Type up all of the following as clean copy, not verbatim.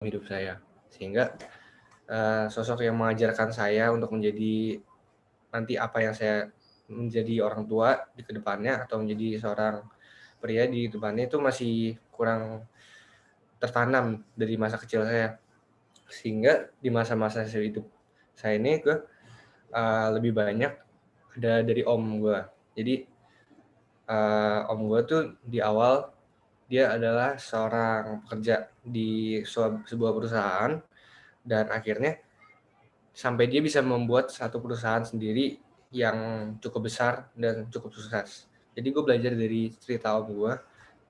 hidup saya. Sehingga sosok yang mengajarkan saya untuk menjadi nanti apa yang saya menjadi orang tua di kedepannya atau menjadi seorang pria di depannya itu masih kurang tertanam dari masa kecil saya. Sehingga di masa-masa hidup saya ini lebih banyak ada dari om gue. Jadi om gue tuh di awal dia adalah seorang pekerja di sebuah perusahaan dan akhirnya sampai dia bisa membuat satu perusahaan sendiri yang cukup besar dan cukup sukses. Jadi gue belajar dari cerita om gue,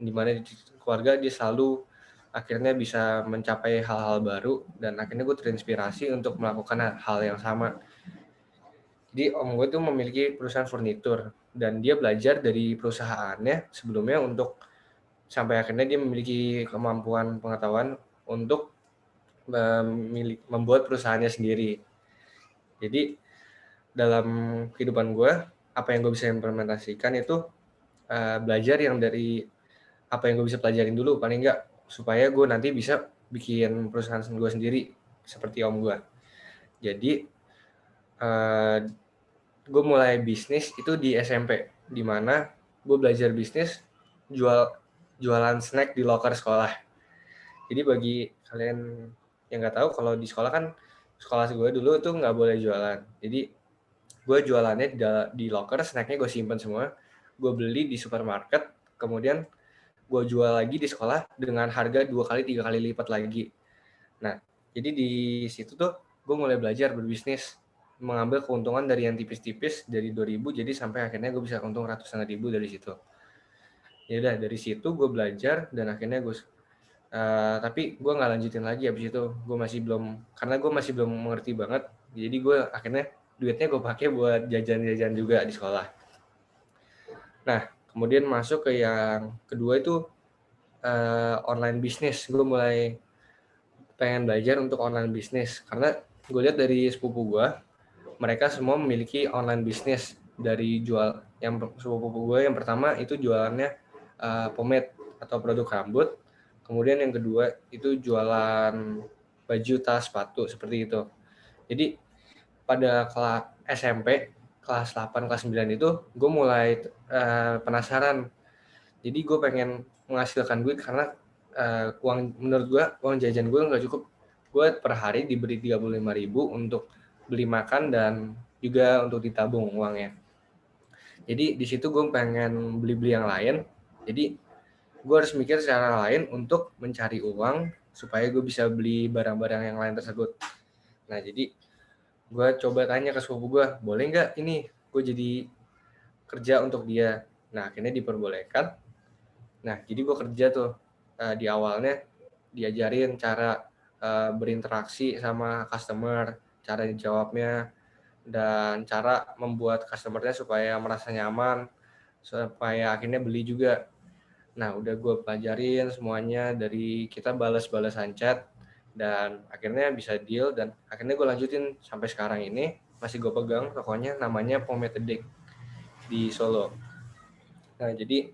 di mana di keluarga dia selalu akhirnya bisa mencapai hal-hal baru dan akhirnya gue terinspirasi untuk melakukan hal yang sama. Jadi om gue tuh memiliki perusahaan furnitur dan dia belajar dari perusahaannya sebelumnya untuk sampai akhirnya dia memiliki kemampuan pengetahuan untuk membuat perusahaannya sendiri. Jadi dalam kehidupan gue, apa yang gue bisa implementasikan itu belajar yang dari apa yang gue bisa pelajarin dulu paling enggak, supaya gue nanti bisa bikin perusahaan gue sendiri seperti om gue. Jadi gue mulai bisnis itu di SMP, di mana gue belajar bisnis jualan snack di loker sekolah. Jadi bagi kalian yang nggak tahu, kalau di sekolah kan, sekolah gue dulu tuh nggak boleh jualan. Jadi gue jualannya di loker, snacknya gue simpen semua, gue beli di supermarket, kemudian gue jual lagi di sekolah dengan harga 2 kali 3 kali lipat lagi. Nah, jadi di situ tuh gue mulai belajar berbisnis, mengambil keuntungan dari yang tipis-tipis dari 2.000 jadi sampai akhirnya gue bisa untung ratusan ribu dari situ. Ya udah, dari situ gue belajar dan akhirnya tapi gue nggak lanjutin lagi abis itu. Karena gue masih belum mengerti banget, jadi gue akhirnya duitnya gue pakai buat jajan-jajan juga di sekolah. Nah, kemudian masuk ke yang kedua itu online bisnis. Gue mulai pengen belajar untuk online bisnis karena gue lihat dari sepupu gue, mereka semua memiliki online bisnis. Dari sepupu gue yang pertama itu jualannya pomade atau produk rambut, kemudian yang kedua itu jualan baju, tas, sepatu seperti itu. Jadi pada kelas SMP kelas 8 kelas 9 itu gue mulai penasaran. Jadi gue pengen menghasilkan duit karena menurut gue uang jajan gue nggak cukup. Gue per hari diberi 35.000 untuk beli makan dan juga untuk ditabung uangnya. Jadi di situ gue pengen beli-beli yang lain. Jadi gue harus mikir secara lain untuk mencari uang supaya gue bisa beli barang-barang yang lain tersebut. Nah, jadi gue coba tanya ke sepupu gue, boleh nggak ini gue jadi kerja untuk dia. Nah, akhirnya diperbolehkan. Nah, jadi gue kerja tuh di awalnya diajarin cara berinteraksi sama customer, cara dijawabnya, dan cara membuat customernya supaya merasa nyaman, supaya akhirnya beli juga. Nah, udah gue pelajarin semuanya dari kita balas-balasan chat, dan akhirnya bisa deal, dan akhirnya gue lanjutin sampai sekarang ini, masih gue pegang tokonya, namanya Pomade Addict di Solo. Nah, jadi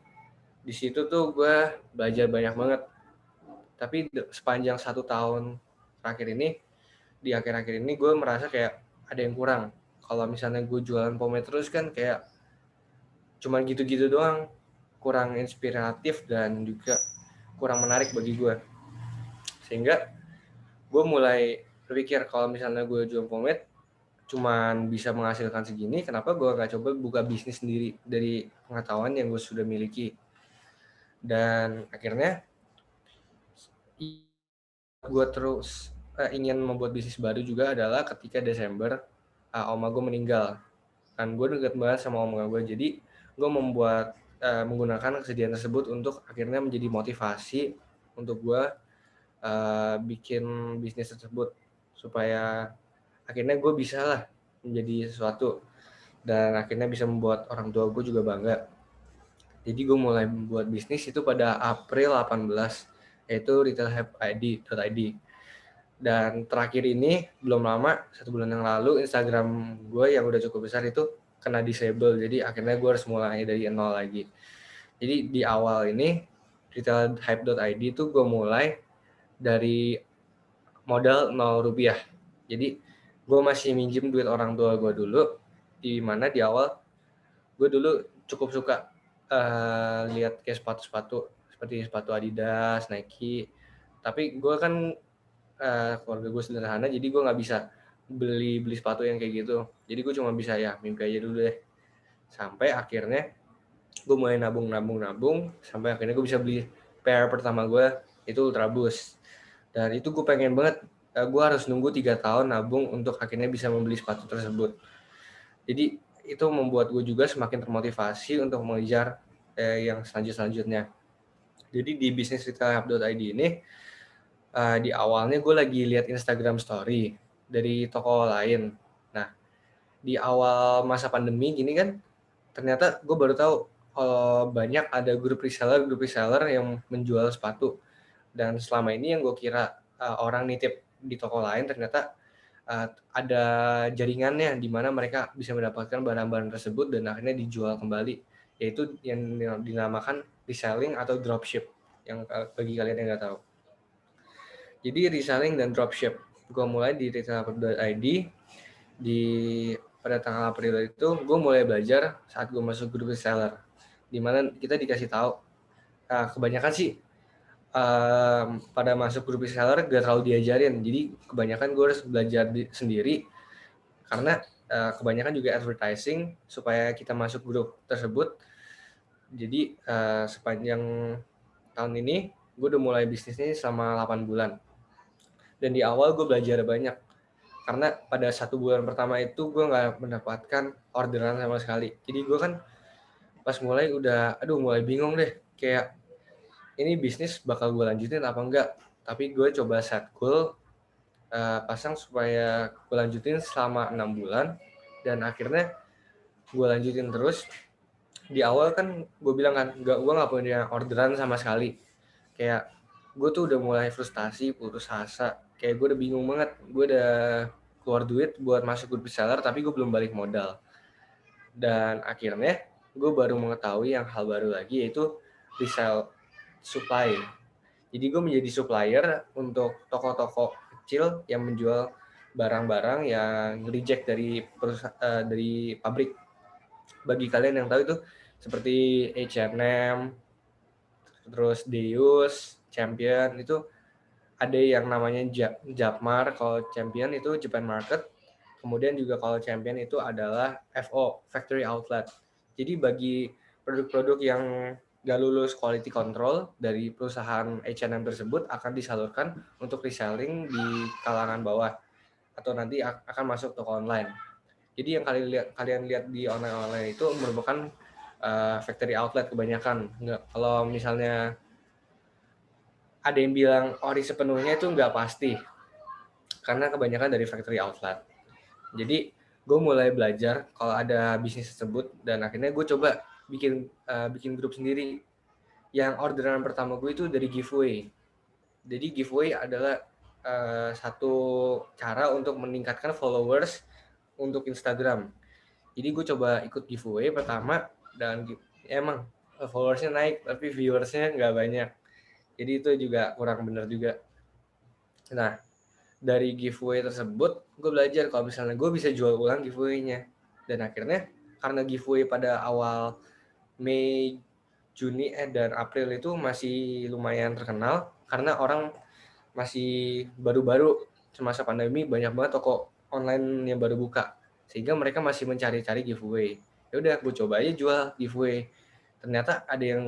di situ tuh gue belajar banyak banget. Tapi sepanjang 1 tahun terakhir ini, di akhir-akhir ini gue merasa kayak ada yang kurang. Kalau misalnya gue jualan pomade terus kan kayak cuman gitu-gitu doang, kurang inspiratif dan juga kurang menarik bagi gue. Sehingga gue mulai berpikir, kalau misalnya gue jual pomade cuman bisa menghasilkan segini, kenapa gue gak coba buka bisnis sendiri dari pengetahuan yang gue sudah miliki. Dan akhirnya gue terus ingin membuat bisnis baru juga adalah ketika Desember oma gue meninggal. Kan gue deket banget sama oma gue, jadi gue menggunakan kesedihan tersebut untuk akhirnya menjadi motivasi untuk gue bikin bisnis tersebut, supaya akhirnya gue bisa lah menjadi sesuatu dan akhirnya bisa membuat orang tua gue juga bangga. Jadi gue mulai membuat bisnis itu pada April 18, yaitu retailhype.id. Dan terakhir ini belum lama, 1 bulan yang lalu, Instagram gue yang udah cukup besar itu kena disable. Jadi akhirnya gue harus mulai dari nol lagi. Jadi di awal ini retailhype.id itu gue mulai dari modal 0 rupiah. Jadi gue masih minjem duit orang tua gue dulu, di mana di awal gue dulu cukup suka lihat kayak sepatu-sepatu seperti sepatu Adidas, Nike. Tapi gue kan keluarga gue sederhana, jadi gue nggak bisa beli sepatu yang kayak gitu. Jadi gue cuma bisa ya mimpi aja dulu deh. Sampai akhirnya gue mulai nabung sampai akhirnya gue bisa beli pair pertama gue itu Ultra Boost. Dan itu gue pengen banget, gue harus nunggu 3 tahun nabung untuk akhirnya bisa membeli sepatu tersebut. Jadi itu membuat gue juga semakin termotivasi untuk mengejar yang selanjutnya. Jadi di bisnisretailhub.id ini di awalnya gue lagi lihat Instagram story dari toko lain. Nah, di awal masa pandemi gini kan, ternyata gue baru tahu kalau banyak ada grup reseller yang menjual sepatu. Dan selama ini yang gue kira orang nitip di toko lain, ternyata ada jaringannya di mana mereka bisa mendapatkan barang-barang tersebut dan akhirnya dijual kembali, yaitu yang dinamakan reselling atau dropship, yang bagi kalian yang nggak tahu. Jadi reselling dan dropship gue mulai di retail.id pada tanggal April itu. Gue mulai belajar saat gue masuk grup reseller, dimana kita dikasih tahu kebanyakan sih pada masuk grup reseller gak terlalu diajarin. Jadi kebanyakan gue harus belajar sendiri, karena kebanyakan juga advertising supaya kita masuk grup tersebut. Jadi sepanjang tahun ini gue udah mulai bisnisnya selama 8 bulan. Dan di awal gue belajar banyak, karena pada 1 bulan pertama itu gue nggak mendapatkan orderan sama sekali. Jadi gue kan pas mulai udah mulai bingung deh, kayak ini bisnis bakal gue lanjutin apa enggak. Tapi gue coba set goal, pasang supaya gue lanjutin selama 6 bulan, dan akhirnya gue lanjutin terus. Di awal kan gue bilang kan gue nggak punya orderan sama sekali, kayak gue tuh udah mulai frustasi, putus asa, kayak gue udah bingung banget. Gue udah keluar duit buat masuk grup reseller, tapi gue belum balik modal. Dan akhirnya gue baru mengetahui yang hal baru lagi, yaitu resell supply. Jadi gue menjadi supplier untuk toko-toko kecil yang menjual barang-barang yang reject dari pabrik. Bagi kalian yang tahu itu seperti H&M, terus Deus, Champion, itu ada yang namanya Japmar. Kalau Champion itu Japan Market. Kemudian juga kalau Champion itu adalah FO, Factory Outlet. Jadi bagi produk-produk yang gak lulus quality control dari perusahaan H&M tersebut akan disalurkan untuk reselling di kalangan bawah, atau nanti akan masuk toko online. Jadi yang kalian lihat di online itu merupakan factory outlet kebanyakan. Kalau misalnya ada yang bilang ori sepenuhnya, itu nggak pasti, karena kebanyakan dari factory outlet. Jadi gue mulai belajar kalau ada bisnis tersebut, dan akhirnya gue coba bikin grup sendiri. Yang orderan pertama gue itu dari giveaway. Jadi giveaway adalah satu cara untuk meningkatkan followers untuk Instagram. Jadi gue coba ikut giveaway pertama, dan emang followersnya naik, tapi viewersnya nggak banyak. Jadi itu juga kurang benar juga. Nah, dari giveaway tersebut gue belajar kalau misalnya gue bisa jual ulang giveaway-nya. Dan akhirnya karena giveaway pada awal Mei, Juni dan April itu masih lumayan terkenal, karena orang masih baru-baru semasa pandemi, banyak banget toko online yang baru buka, sehingga mereka masih mencari-cari giveaway. Ya udah, gue coba aja jual giveaway. Ternyata ada yang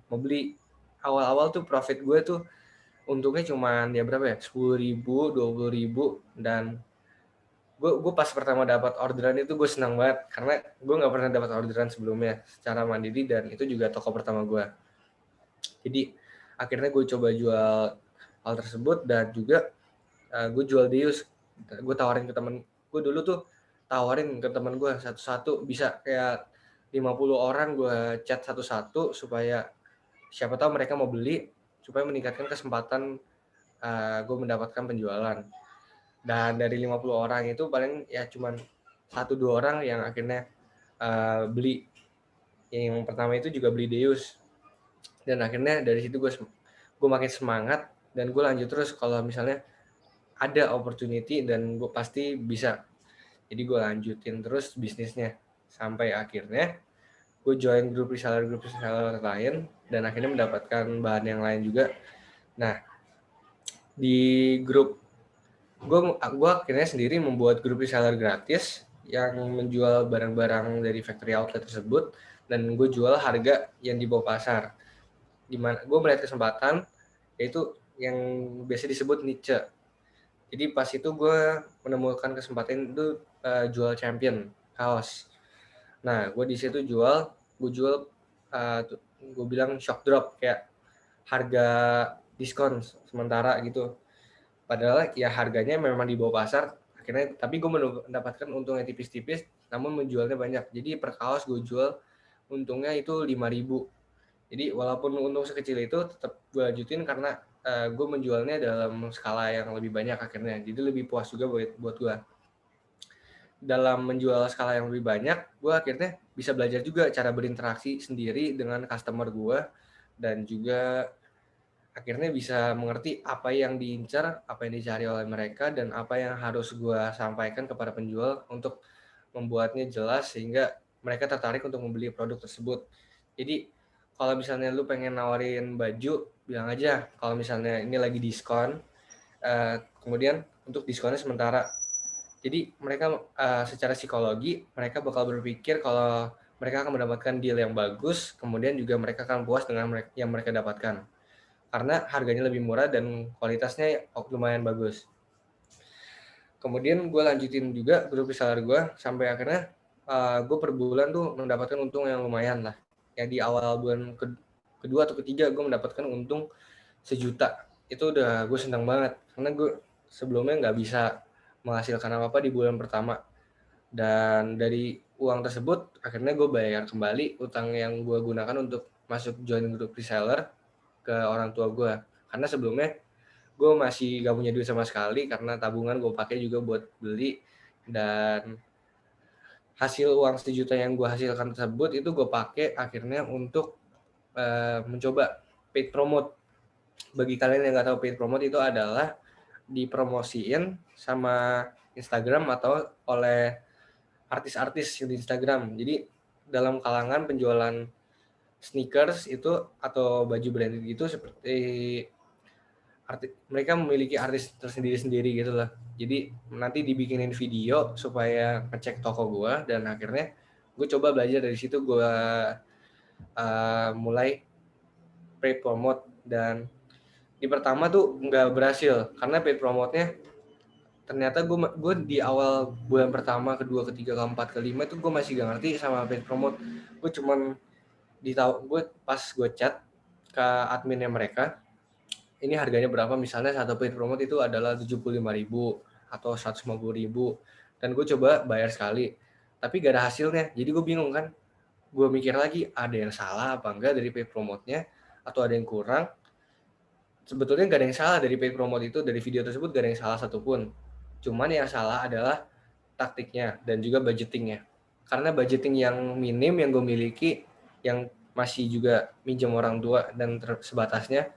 mau beli. Awal-awal tuh profit gue tuh untungnya cuman ya berapa ya, 10.000, 20.000. Dan gue pas pertama dapat orderan itu gue senang banget, karena gue nggak pernah dapat orderan sebelumnya secara mandiri, dan itu juga toko pertama gue. Jadi akhirnya gue coba jual hal tersebut, dan juga gue jual Deus. Gue tawarin ke temen gue dulu tuh, tawarin ke temen gue satu-satu, bisa kayak 50 orang gue chat satu-satu, supaya siapa tahu mereka mau beli, supaya meningkatkan kesempatan gue mendapatkan penjualan. Dan dari 50 orang itu paling ya cuman 1-2 orang yang akhirnya beli. Yang pertama itu juga beli Deus. Dan akhirnya dari situ gue makin semangat, dan gue lanjut terus. Kalau misalnya ada opportunity dan gue pasti bisa. Jadi gue lanjutin terus bisnisnya sampai akhirnya gue join grup reseller lain dan akhirnya mendapatkan bahan yang lain juga. Nah, di grup gue akhirnya sendiri membuat grup reseller gratis yang menjual barang-barang dari factory outlet tersebut dan gue jual harga yang di bawah pasar. Dimana gue melihat kesempatan yaitu yang biasa disebut niche. Jadi pas itu gue menemukan kesempatan itu jual champion kaos. Nah, gue di situ gue jual gue bilang shock drop kayak harga diskon sementara gitu. Padahal ya harganya memang di bawah pasar. Akhirnya tapi gue mendapatkan untungnya tipis-tipis, namun menjualnya banyak. Jadi per kaos gue jual untungnya itu 5.000. Jadi walaupun untung sekecil itu tetap gue lanjutin karena gue menjualnya dalam skala yang lebih banyak akhirnya. Jadi lebih puas juga buat gue. Dalam menjual skala yang lebih banyak, gue akhirnya bisa belajar juga cara berinteraksi sendiri dengan customer gue dan juga akhirnya bisa mengerti apa yang diincar, apa yang dicari oleh mereka, dan apa yang harus gue sampaikan kepada penjual untuk membuatnya jelas sehingga mereka tertarik untuk membeli produk tersebut. Jadi kalau misalnya lu pengen nawarin baju, bilang aja kalau misalnya ini lagi diskon, kemudian untuk diskonnya sementara. Jadi mereka secara psikologi mereka bakal berpikir kalau mereka akan mendapatkan deal yang bagus, kemudian juga mereka akan puas dengan yang mereka dapatkan karena harganya lebih murah dan kualitasnya lumayan bagus. Kemudian gue lanjutin juga grup reseller gue sampai akhirnya gue per bulan tuh mendapatkan untung yang lumayan lah. Ya di awal bulan kedua atau ketiga gue mendapatkan untung 1 juta. Itu udah gue senang banget karena gue sebelumnya nggak bisa menghasilkan apa-apa di bulan pertama. Dan dari uang tersebut akhirnya gue bayar kembali utang yang gue gunakan untuk masuk join grup reseller ke orang tua gue. Karena sebelumnya gue masih gak punya duit sama sekali karena tabungan gue pakai juga buat beli, dan hasil uang 1 juta yang gue hasilkan tersebut itu gue pakai akhirnya untuk mencoba paid promote. Bagi kalian yang nggak tahu, paid promote itu adalah dipromosiin sama Instagram atau oleh artis-artis di Instagram. Jadi dalam kalangan penjualan sneakers itu atau baju branded gitu seperti mereka memiliki artis tersendiri-sendiri gitu lah. Jadi nanti dibikinin video supaya ngecek toko gue dan akhirnya gue coba belajar dari situ. Gue mulai paid promote dan di pertama tuh nggak berhasil karena paid promote-nya ternyata gue di awal bulan pertama, kedua, ketiga, keempat, kelima itu gue masih gak ngerti sama paid promote. Gue cuman gue pas gue chat ke adminnya mereka, ini harganya berapa, misalnya satu paid promote itu adalah 75.000 atau 150.000 dan gue coba bayar sekali tapi gak ada hasilnya. Jadi gue bingung kan, gue mikir lagi ada yang salah apa enggak dari paid promote-nya atau ada yang kurang. Sebetulnya gak ada yang salah dari paid promote itu, dari video tersebut gak ada yang salah satupun, cuman yang salah adalah taktiknya dan juga budgetingnya. Karena budgeting yang minim yang gue miliki, yang masih juga minjem orang tua dan sebatasnya,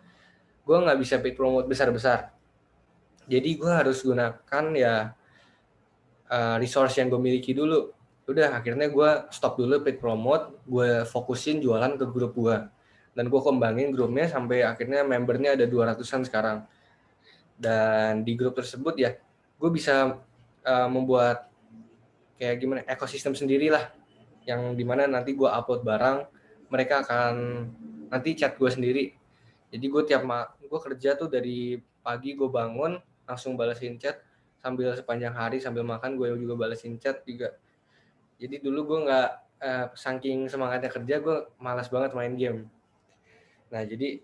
gue nggak bisa paid promote besar-besar. Jadi gue harus gunakan ya resource yang gue miliki dulu. Udah akhirnya gue stop dulu paid promote, gue fokusin jualan ke grup gue. Dan gue kembangin grupnya sampai akhirnya membernya ada 200-an sekarang. Dan di grup tersebut ya gue bisa membuat kayak gimana ekosistem sendiri lah, yang dimana nanti gue upload barang mereka akan nanti chat gue sendiri. Jadi gue gue kerja tuh dari pagi gue bangun langsung balesin chat, sambil sepanjang hari sambil makan gue juga balesin chat juga. Jadi dulu gue nggak saking semangatnya kerja gue malas banget main game. Nah jadi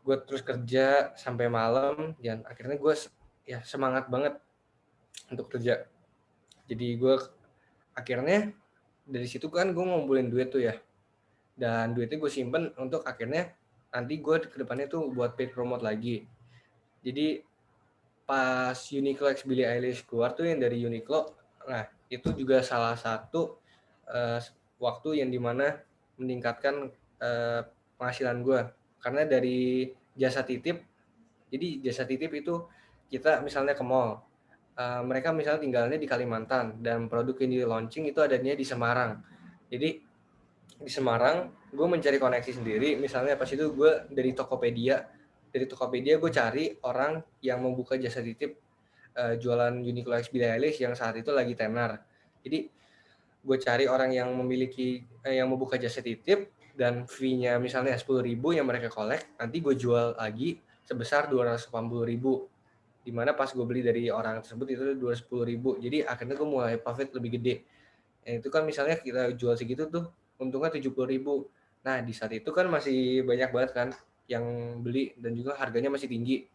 gue terus kerja sampai malam dan akhirnya gue ya semangat banget untuk kerja. Jadi gue akhirnya dari situ kan gue ngumpulin duit tuh ya, dan duitnya gue simpen untuk akhirnya nanti gue kedepannya tuh buat paid promote lagi. Jadi pas Uniqlo X Billie Eilish keluar tuh yang dari Uniqlo, nah itu juga salah satu waktu yang dimana meningkatkan penghasilan gue karena dari jasa titip. Jadi jasa titip itu kita misalnya ke mall, mereka misalnya tinggalnya di Kalimantan dan produk yang di-launching itu adanya di Semarang. Jadi di Semarang gue mencari koneksi sendiri, misalnya pas itu gue dari Tokopedia gue cari orang yang membuka jasa titip jualan Uniqlo X Billie Eilish yang saat itu lagi tenar. Jadi gue cari orang yang memiliki yang membuka jasa titip dan fee-nya misalnya 10.000 yang mereka collect, nanti gue jual lagi sebesar 280.000. Dimana pas gue beli dari orang tersebut itu 210.000. Jadi akhirnya gue mulai profit lebih gede. Itu kan misalnya kita jual segitu tuh untungnya 70.000. Nah di saat itu kan masih banyak banget kan yang beli dan juga harganya masih tinggi.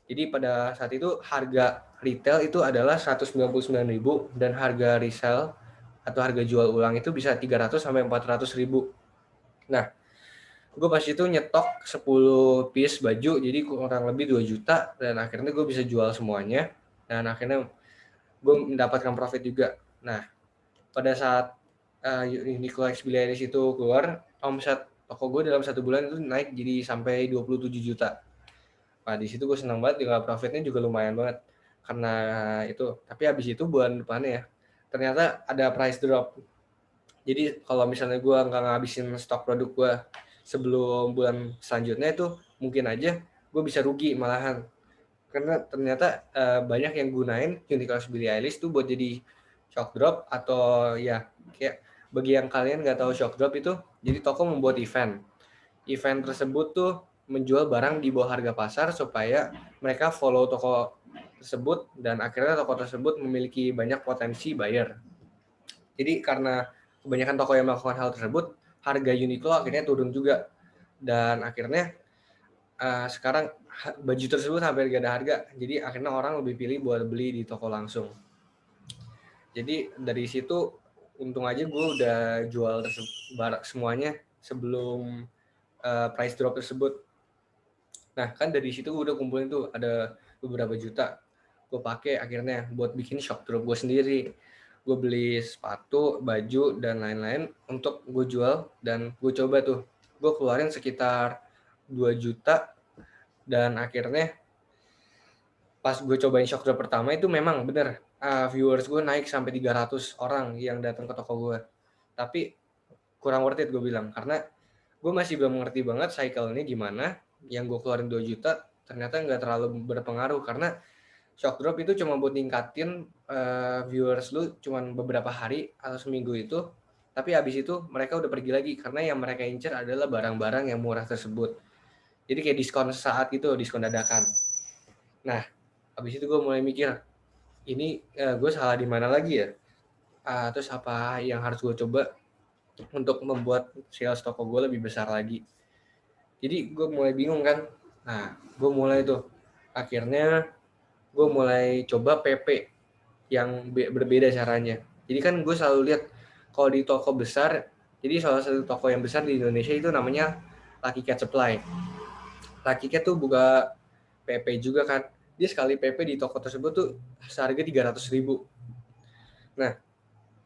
Jadi pada saat itu harga retail itu adalah 199.000 dan harga resell atau harga jual ulang itu bisa 300 sampai 400.000. Nah, gue pas itu nyetok 10 piece baju jadi kurang lebih 2 juta dan akhirnya gue bisa jual semuanya dan akhirnya gue mendapatkan profit juga. Nah, pada saat Uniqlo X Billie Eilish itu keluar, omset toko gue dalam 1 bulan itu naik jadi sampai 27 juta. Nah, di situ gue senang banget juga profitnya juga lumayan banget karena itu. Tapi habis itu bulan depannya ya, ternyata ada price drop. Jadi kalau misalnya gue nggak ngabisin stok produk gue sebelum bulan selanjutnya itu mungkin aja gue bisa rugi malahan. Karena ternyata banyak yang gunain Uniqlo Billie Eilish tuh buat jadi shock drop atau ya kayak bagi yang kalian nggak tahu shock drop itu, jadi toko membuat event. Event tersebut tuh menjual barang di bawah harga pasar supaya mereka follow toko tersebut dan akhirnya toko tersebut memiliki banyak potensi buyer. Jadi karena kebanyakan toko yang melakukan hal tersebut, harga Uniqlo akhirnya turun juga dan akhirnya sekarang baju tersebut hampir gak ada harga. Jadi akhirnya orang lebih pilih buat beli di toko langsung. Jadi dari situ untung aja gue udah jual semuanya sebelum price drop tersebut. Nah kan dari situ gue udah kumpulin tuh ada beberapa juta. Gue pakai akhirnya buat bikin shock drop gue sendiri. Gue beli sepatu, baju, dan lain-lain untuk gue jual. Dan gue coba tuh, gue keluarin sekitar 2 juta. Dan akhirnya pas gue cobain shock drop pertama itu memang bener viewers gue naik sampai 300 orang yang datang ke toko gue. Tapi kurang worth it gue bilang karena gue masih belum mengerti banget cycle ini gimana. Yang gue keluarin 2 juta ternyata nggak terlalu berpengaruh karena shock drop itu cuma buat ningkatin viewers lu cuma beberapa hari atau seminggu itu, tapi habis itu mereka udah pergi lagi karena yang mereka incer adalah barang-barang yang murah tersebut. Jadi kayak diskon sesaat gitu, diskon dadakan. Nah habis itu gue mulai mikir, ini gue salah di mana lagi ya? Terus apa yang harus gue coba untuk membuat sales toko gue lebih besar lagi? Jadi gue mulai bingung kan. Nah, gue mulai tuh. Akhirnya gue mulai coba PP yang berbeda caranya. Jadi kan gue selalu lihat kalau di toko besar, jadi salah satu toko yang besar di Indonesia itu namanya Lucky Cat Supply. Lucky Cat tuh buka PP juga kan. Dia sekali PP di toko tersebut tuh seharga 300.000. Nah,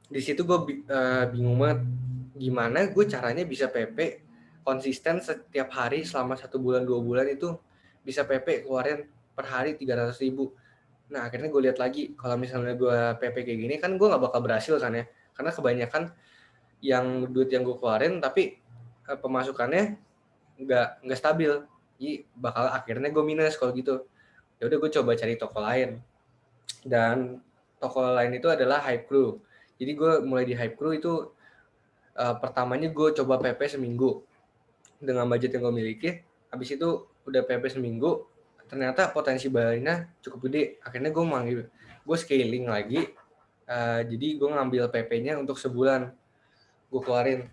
di situ gue bingung banget gimana gue caranya bisa PP konsisten setiap hari selama 1 bulan 2 bulan itu bisa PP keluarin per hari 300.000. Nah akhirnya gue lihat lagi kalau misalnya gue PP kayak gini kan gue nggak bakal berhasil kan ya karena kebanyakan yang duit yang gue keluarin tapi pemasukannya nggak stabil. Jadi bakal akhirnya gue minus kalau gitu. Ya udah gue coba cari toko lain dan toko lain itu adalah Hype Crew. Jadi gue mulai di Hype Crew itu pertamanya gue coba PP seminggu dengan budget yang gue miliki. Habis itu udah PP seminggu, ternyata potensi bayarnya cukup gede. Akhirnya gue scaling lagi. Jadi gue ngambil PP-nya untuk sebulan. Gue keluarin.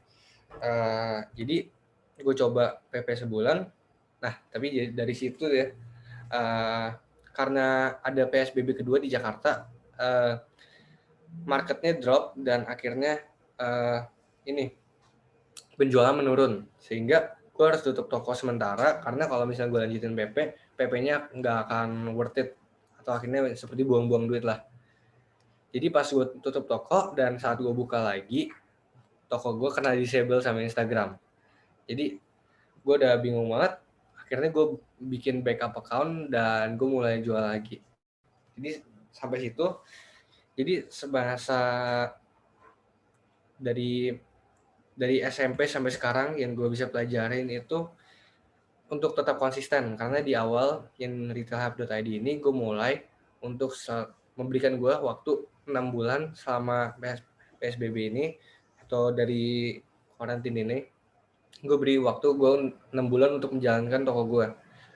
Jadi gue coba PP sebulan. Nah, tapi dari situ ya, karena ada PSBB kedua di Jakarta, marketnya drop dan akhirnya ini penjualan menurun sehingga gue harus tutup toko sementara karena kalau misalnya gue lanjutin PP-nya nggak akan worth it atau akhirnya seperti buang-buang duit lah. Jadi pas gue tutup toko dan saat gue buka lagi toko gue kena disable sama Instagram. Jadi gue udah bingung banget akhirnya gue bikin backup account dan gue mulai jual lagi. Jadi sampai situ, jadi sebahasa dari SMP sampai sekarang yang gue bisa pelajarin itu untuk tetap konsisten, karena di awal yang retailhub.id ini gue mulai untuk memberikan gue waktu 6 bulan selama PSBB ini atau dari karantina ini. Gue beri waktu gue 6 bulan untuk menjalankan toko gue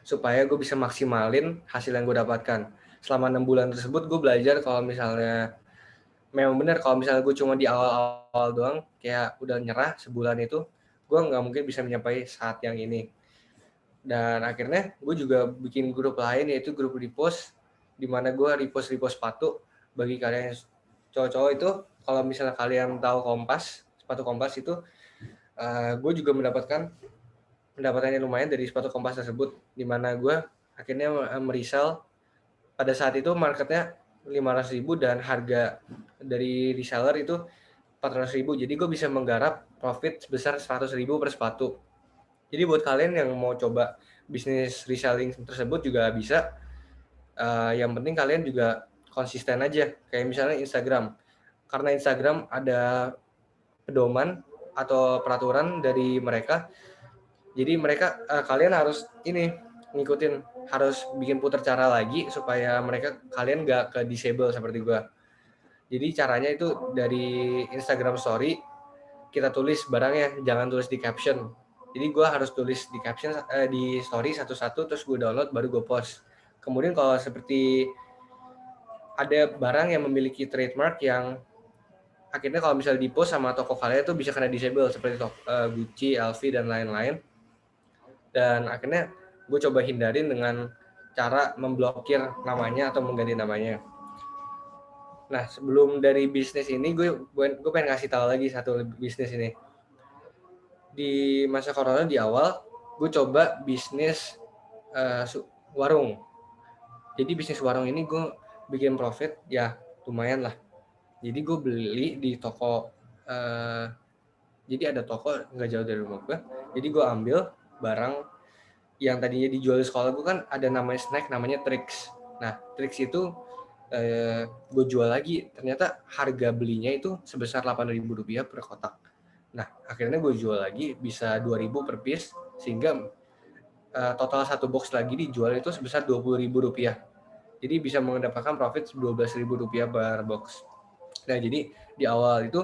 supaya gue bisa maksimalin hasil yang gue dapatkan. Selama 6 bulan tersebut gue belajar kalau misalnya memang benar kalau misalnya gue cuma di awal-awal doang kayak udah nyerah sebulan itu, gue nggak mungkin bisa mencapai saat yang ini. Dan akhirnya gue juga bikin grup lain, yaitu grup repost, di mana gue repost sepatu. Bagi kalian cowok-cowok itu, kalau misalnya kalian tahu Kompas, sepatu Kompas itu, gue juga mendapatkan pendapatannya lumayan dari sepatu Kompas tersebut, di mana gue akhirnya meresell. Pada saat itu marketnya 500.000 dan harga dari reseller itu 400.000. Jadi gue bisa menggarap profit sebesar 100.000 per sepatu. Jadi buat kalian yang mau coba bisnis reselling tersebut juga bisa. Yang penting kalian juga konsisten aja. Kayak misalnya Instagram. Karena Instagram ada pedoman atau peraturan dari mereka. Jadi mereka kalian harus ngikutin, harus bikin putar cara lagi supaya kalian gak ke disable seperti gua. Jadi caranya itu dari Instagram story kita tulis barangnya, jangan tulis di caption. Jadi gue harus tulis di caption, di story satu-satu, terus gue download baru gue post. Kemudian kalau seperti ada barang yang memiliki trademark yang akhirnya kalau misalnya di post sama toko kalian itu bisa kena disable seperti Gucci, LV dan lain-lain. Dan akhirnya gue coba hindarin dengan cara memblokir namanya atau mengganti namanya. Nah, sebelum dari bisnis ini, gue pengen ngasih tahu lagi satu bisnis ini. Di masa corona di awal, gue coba bisnis warung. Jadi bisnis warung ini gue bikin profit ya lumayan lah. Jadi gue beli di toko, jadi ada toko nggak jauh dari rumah gue. Jadi gue ambil barang yang tadinya dijual di sekolah gue, kan ada namanya snack, namanya Trix. Nah, Trix itu gue jual lagi, ternyata harga belinya itu sebesar Rp8.000 per kotak. Nah, akhirnya gue jual lagi bisa 2.000 per piece, sehingga total satu box lagi dijual itu sebesar Rp20.000. Jadi bisa mendapatkan profit Rp12.000 per box. Nah, jadi di awal itu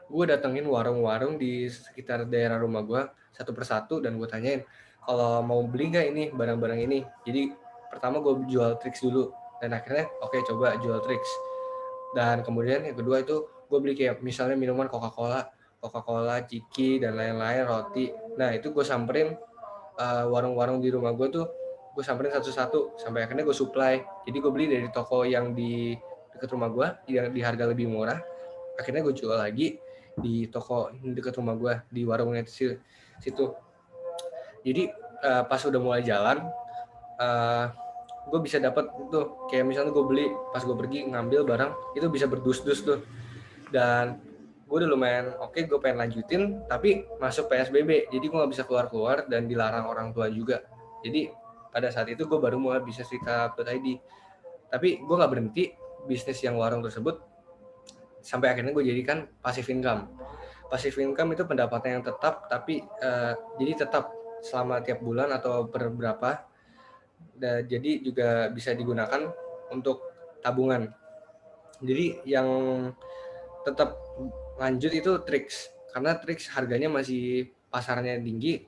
gue datengin warung-warung di sekitar daerah rumah gue satu persatu dan gue tanyain kalau mau beli nggak ini barang-barang ini. Jadi pertama gue jual Trix dulu dan akhirnya oke, coba jual Trix. Dan kemudian yang kedua itu gue beli kayak misalnya minuman Coca-Cola, Ciki dan lain-lain, roti. Nah, itu gue samperin warung-warung di rumah gue tuh, gue samperin satu-satu sampai akhirnya gue supply. Jadi gue beli dari toko yang di dekat rumah gue yang di harga lebih murah, akhirnya gue jual lagi di toko dekat rumah gue di warungnya situ. Jadi pas udah mulai jalan, gue bisa dapat tuh kayak misalnya gue beli pas gue pergi ngambil barang itu bisa berdus-dus tuh. Dan gue udah lumayan oke, gue pengen lanjutin tapi masuk PSBB, jadi gue nggak bisa keluar dan dilarang orang tua juga. Jadi pada saat itu gue baru mulai bisnis retailhub.id, tapi gue nggak berhenti bisnis yang warung tersebut sampai akhirnya gue jadikan passive income. Passive income itu pendapatan yang tetap, tapi jadi tetap selama tiap bulan atau per berapa. Jadi juga bisa digunakan untuk tabungan. Jadi yang tetap lanjut itu Trix, karena Trix harganya masih pasarnya tinggi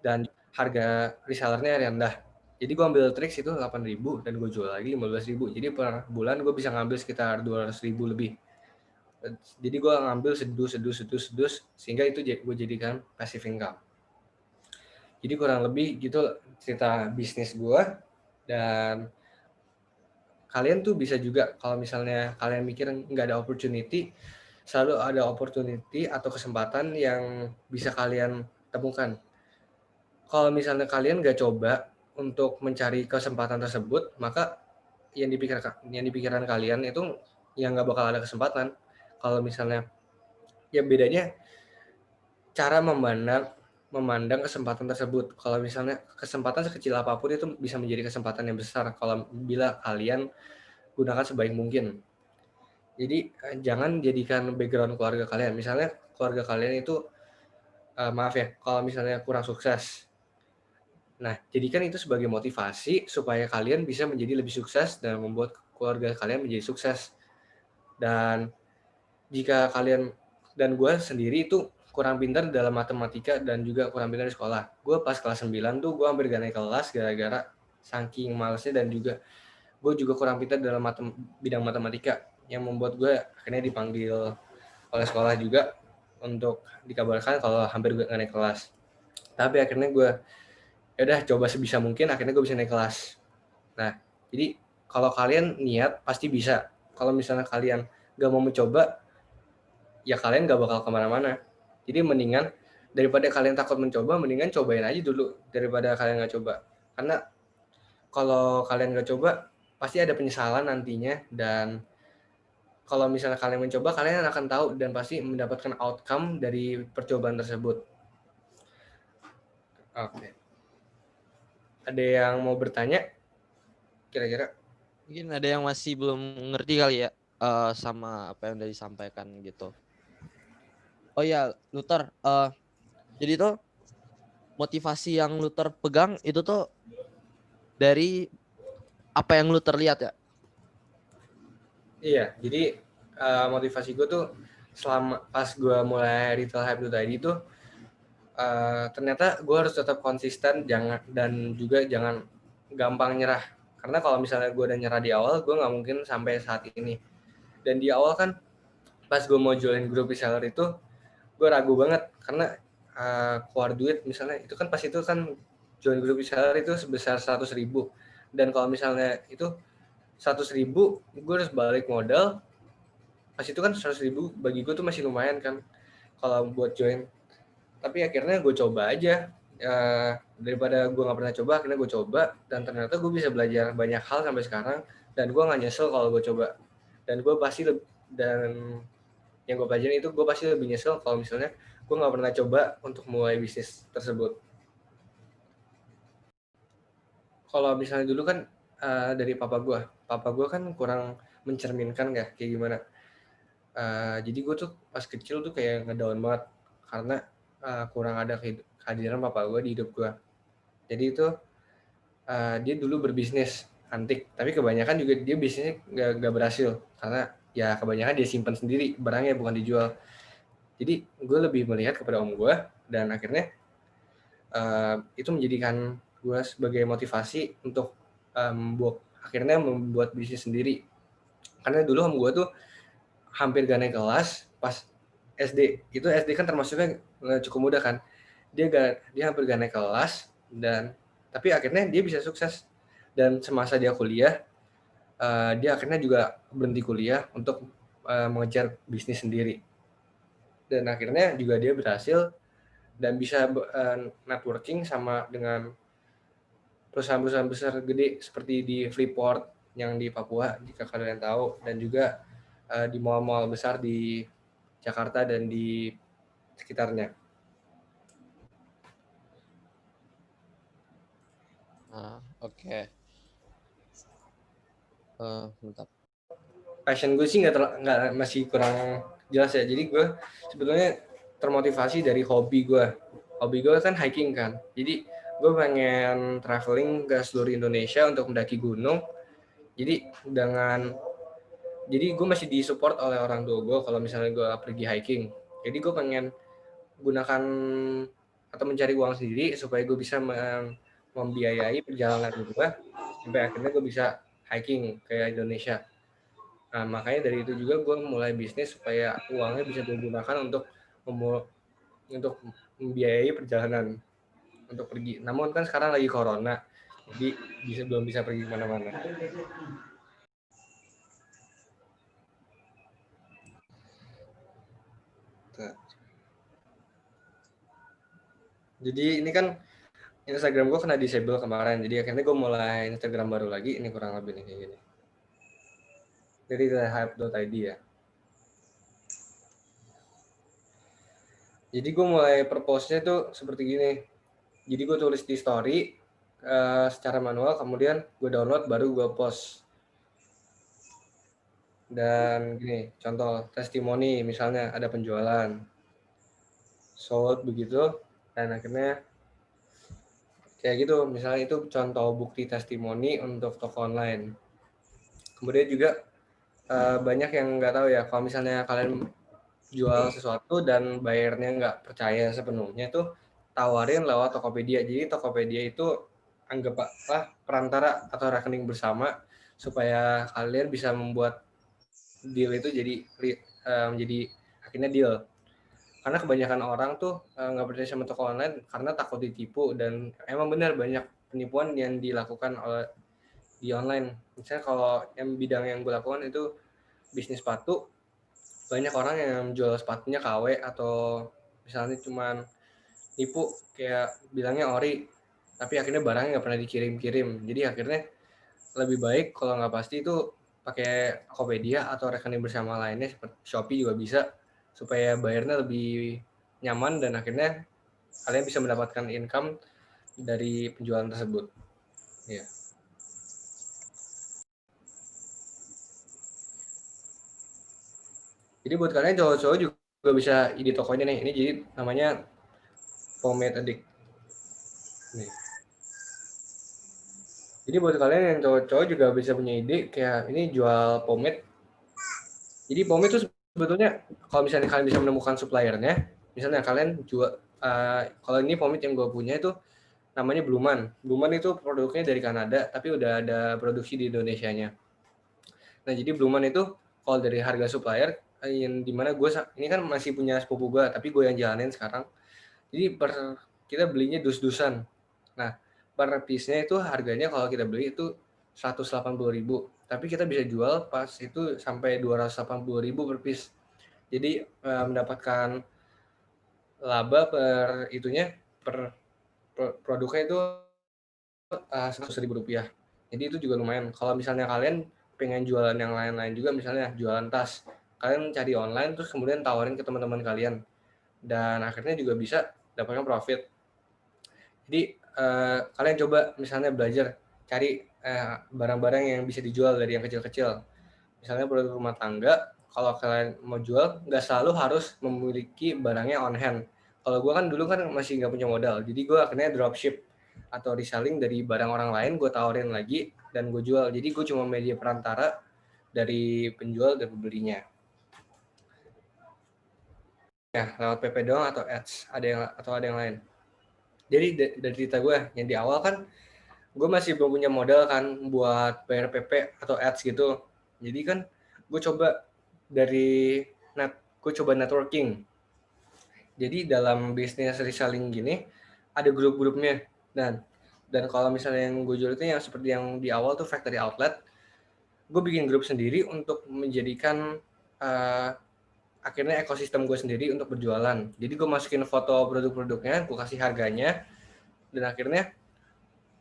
dan harga resellernya rendah. Jadi gue ambil Trix itu 8.000 dan gue jual lagi 15.000. Jadi per bulan gue bisa ngambil sekitar 200.000 lebih. Jadi gue ngambil sedus sehingga itu gue jadikan passive income. Jadi kurang lebih gitu cerita bisnis gue. Dan kalian tuh bisa juga kalau misalnya kalian mikir nggak ada opportunity, selalu ada opportunity atau kesempatan yang bisa kalian temukan. Kalau misalnya kalian nggak coba untuk mencari kesempatan tersebut, maka yang dipikiran kalian itu yang nggak bakal ada kesempatan. Kalau misalnya ya bedanya cara memandang memandang kesempatan tersebut. Kalau misalnya kesempatan sekecil apapun itu bisa menjadi kesempatan yang besar kalau bila kalian gunakan sebaik mungkin. Jadi jangan jadikan background keluarga kalian. Misalnya keluarga kalian itu maaf ya, kalau misalnya kurang sukses. Nah, jadikan itu sebagai motivasi supaya kalian bisa menjadi lebih sukses dan membuat keluarga kalian menjadi sukses. Dan jika kalian dan gue sendiri itu kurang pintar dalam matematika dan juga kurang pintar di sekolah. Gue pas kelas 9 tuh gue hampir gak naik kelas gara-gara saking malesnya dan juga gue juga kurang pintar dalam bidang matematika yang membuat gue akhirnya dipanggil oleh sekolah juga untuk dikabarkan kalau hampir gue gak naik kelas. Tapi akhirnya gue ya udah coba sebisa mungkin akhirnya gue bisa naik kelas. Nah, jadi kalau kalian niat pasti bisa. Kalau misalnya kalian gak mau mencoba, ya kalian gak bakal kemana-mana. Jadi mendingan daripada kalian takut mencoba, mendingan cobain aja dulu daripada kalian gak coba. Karena kalau kalian gak coba, pasti ada penyesalan nantinya. Dan kalau misalnya kalian mencoba, kalian akan tahu dan pasti mendapatkan outcome dari percobaan tersebut. Oke. Ada yang mau bertanya? Kira-kira? Mungkin ada yang masih belum ngerti kali ya sama apa yang udah disampaikan gitu. Oh ya, Luther, jadi tuh motivasi yang Luther pegang itu tuh dari apa yang Luther lihat ya? Iya, jadi motivasi gue tuh selama pas gue mulai retail hype itu tadi tuh ternyata gue harus tetap konsisten dan juga jangan gampang nyerah. Karena kalau misalnya gue udah nyerah di awal, gue nggak mungkin sampai saat ini. Dan di awal kan pas gue mau join grup reseller itu, gue ragu banget karena keluar duit misalnya itu kan pas itu kan join grup reseller itu sebesar 100.000 dan kalau misalnya itu 100.000 gue harus balik modal pas itu kan 100.000 bagi gue tuh masih lumayan kan kalau buat join. Tapi akhirnya gue coba aja daripada gue nggak pernah coba akhirnya gue coba dan ternyata gue bisa belajar banyak hal sampai sekarang dan gue nggak nyesel kalau gue coba dan gue pasti dan yang gue pelajarin itu gue pasti lebih nyesel kalau misalnya gue nggak pernah coba untuk mulai bisnis tersebut. Kalau misalnya dulu kan dari papa gue kan kurang mencerminkan kayak gimana. Jadi gue tuh pas kecil tuh kayak ngedown banget karena kurang ada kehadiran papa gue di hidup gue. Jadi itu dia dulu berbisnis antik, tapi kebanyakan juga dia bisnisnya gak berhasil karena ya kebanyakan dia simpan sendiri barangnya bukan dijual. Jadi gue lebih melihat kepada om gue dan akhirnya itu menjadikan gue sebagai motivasi untuk akhirnya membuat bisnis sendiri. Karena dulu om gue tuh hampir gak naik kelas pas SD. Itu SD kan termasuknya cukup mudah kan. Dia hampir gak naik kelas dan tapi akhirnya dia bisa sukses. Dan semasa dia kuliah, dia akhirnya juga berhenti kuliah untuk mengejar bisnis sendiri. Dan akhirnya juga dia berhasil dan bisa networking sama dengan perusahaan-perusahaan besar gede seperti di Freeport yang di Papua jika kalian tahu dan juga di mall-mall besar di Jakarta dan di sekitarnya. Oke. Bentar. Passion gue sih nggak masih kurang jelas ya. Jadi gue sebetulnya termotivasi dari hobi gue. Hobi gue kan hiking kan. Jadi gue pengen traveling ke seluruh Indonesia untuk mendaki gunung. Jadi gue masih disupport oleh orang tua gue kalau misalnya gue pergi hiking. Jadi gue pengen gunakan atau mencari uang sendiri supaya gue bisa membiayai perjalanan gue sampai akhirnya gue bisa hiking ke Indonesia. Nah, makanya dari itu juga gue mulai bisnis supaya uangnya bisa gue gunakan untuk membiayai perjalanan untuk pergi. Namun kan sekarang lagi corona, jadi belum bisa pergi kemana-mana. Jadi ini kan Instagram gue kena disable kemarin, jadi akhirnya gue mulai Instagram baru lagi. Ini kurang lebih nih kayak gini. Jadi hype.id ya. Jadi gue mulai propose-nya tuh seperti gini. Jadi gue tulis di story secara manual, kemudian gue download baru gue post. Dan gini, contoh testimoni misalnya ada penjualan sold begitu, dan akhirnya kayak gitu, misalnya itu contoh bukti testimoni untuk toko online. Kemudian juga banyak yang nggak tahu ya, kalau misalnya kalian jual sesuatu dan bayarnya nggak percaya sepenuhnya, itu tawarin lewat Tokopedia. Jadi Tokopedia itu anggaplah perantara atau rekening bersama supaya kalian bisa membuat deal itu jadi akhirnya deal. Karena kebanyakan orang tuh nggak percaya sama toko online karena takut ditipu, dan emang benar banyak penipuan yang dilakukan oleh di online. Misalnya kalau yang bidang yang gue lakukan itu bisnis sepatu, banyak orang yang jual sepatunya KW atau misalnya cuman nipu kayak bilangnya ori, tapi akhirnya barangnya nggak pernah dikirim-kirim. Jadi akhirnya lebih baik kalau nggak pasti itu pakai Tokopedia atau rekening bersama lainnya seperti Shopee juga bisa, supaya bayarnya lebih nyaman dan akhirnya kalian bisa mendapatkan income dari penjualan tersebut. Ya. Jadi buat kalian cowok-cowok juga bisa ide tokonya nih. Ini jadi namanya Pomade Addict. Nih. Jadi buat kalian yang cowok-cowok juga bisa punya ide kayak ini jual pomade. Jadi pomade itu sebetulnya kalau misalnya kalian bisa menemukan suppliernya, misalnya kalian jual kalau ini pomade yang gue punya itu namanya Bluman. Bluman itu produknya dari Kanada tapi udah ada produksi di Indonesianya. Nah, jadi Bluman itu kalau dari harga supplier yang dimana gue ini kan masih punya sepupu gue tapi gue yang jalanin sekarang. Jadi kita belinya dus-dusan. Nah, per piece-nya itu harganya kalau kita beli itu 180.000, tapi kita bisa jual pas itu sampai 280.000 per piece. Jadi mendapatkan laba per itunya per produknya itu 100.000 rupiah. Jadi itu juga lumayan. Kalau misalnya kalian pengen jualan yang lain-lain juga, misalnya jualan tas, kalian cari online terus kemudian tawarin ke teman-teman kalian, dan akhirnya juga bisa dapatkan profit. Jadi kalian coba misalnya belajar cari barang-barang yang bisa dijual dari yang kecil-kecil. Misalnya produk rumah tangga, kalau kalian mau jual nggak selalu harus memiliki barangnya on hand. Kalau gue kan dulu kan masih nggak punya modal, jadi gue akhirnya dropship atau reselling dari barang orang lain, gue tawarin lagi dan gue jual. Jadi gue cuma media perantara dari penjual dan pembelinya. Ya, lewat PP doang atau ads, ada yang lain. Jadi dari cerita gue yang di awal kan, gue masih belum punya modal kan buat bayar PP atau ads gitu. Jadi kan gue coba dari gue coba networking. Jadi dalam bisnis reselling gini ada grup-grupnya, dan kalau misalnya yang gue jual itu yang seperti yang di awal tuh factory outlet, gue bikin grup sendiri untuk menjadikan akhirnya ekosistem gue sendiri untuk berjualan. Jadi gue masukin foto produk-produknya, gue kasih harganya, dan akhirnya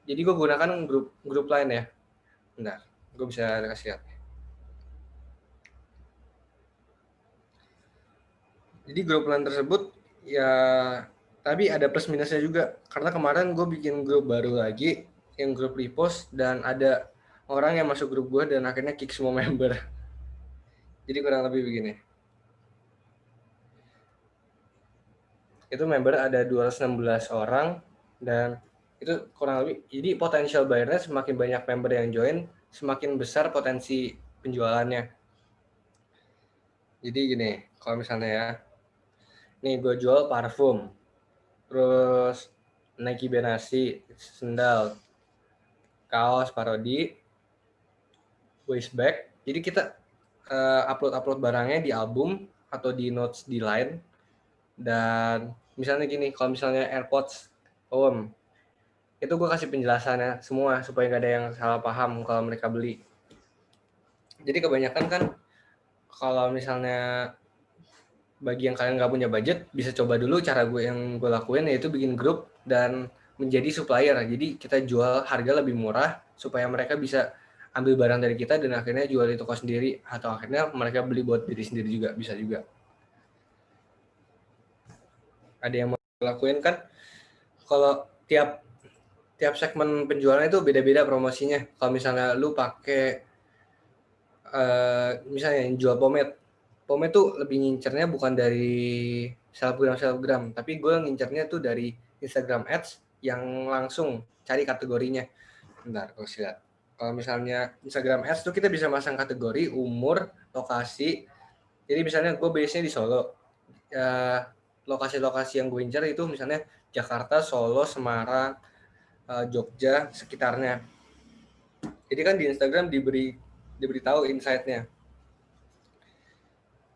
jadi gue gunakan grup lain ya. Bentar, gue bisa kasih lihat. Jadi grup lain tersebut ya, tapi ada plus minusnya juga. Karena kemarin gue bikin grup baru lagi, yang grup repost, dan ada orang yang masuk grup gue dan akhirnya kick semua member. Jadi kurang lebih begini. Itu member ada 216 orang, dan itu kurang lebih, jadi potensial buyernya semakin banyak member yang join, semakin besar potensi penjualannya. Jadi gini, kalau misalnya ya, nih gue jual parfum, terus Nike Benasi, sendal, kaos parodi, waist bag. Jadi kita upload barangnya di album atau di notes di line. Dan misalnya gini, kalau misalnya AirPods OEM, itu gue kasih penjelasannya semua supaya nggak ada yang salah paham kalau mereka beli. Jadi kebanyakan kan kalau misalnya bagi yang kalian nggak punya budget, bisa coba dulu cara yang gue lakuin, yaitu bikin grup dan menjadi supplier. Jadi kita jual harga lebih murah supaya mereka bisa ambil barang dari kita dan akhirnya jual di toko sendiri, atau akhirnya mereka beli buat diri sendiri juga bisa juga. ada yang mau lakuin kan. Kalau tiap segmen penjualan itu beda-beda promosinya. Kalau misalnya lu pakai misalnya yang jual pomade tuh lebih ngincernya bukan dari selebgram, tapi gue ngincernya tuh dari Instagram Ads yang langsung cari kategorinya. Bentar, gue lihat. Kalau misalnya Instagram Ads tuh kita bisa masang kategori, umur, lokasi. Jadi misalnya gue base-nya di Solo. Lokasi-lokasi yang gue incer itu misalnya Jakarta, Solo, Semarang, Jogja, sekitarnya. Jadi kan di Instagram diberitahu insight-nya.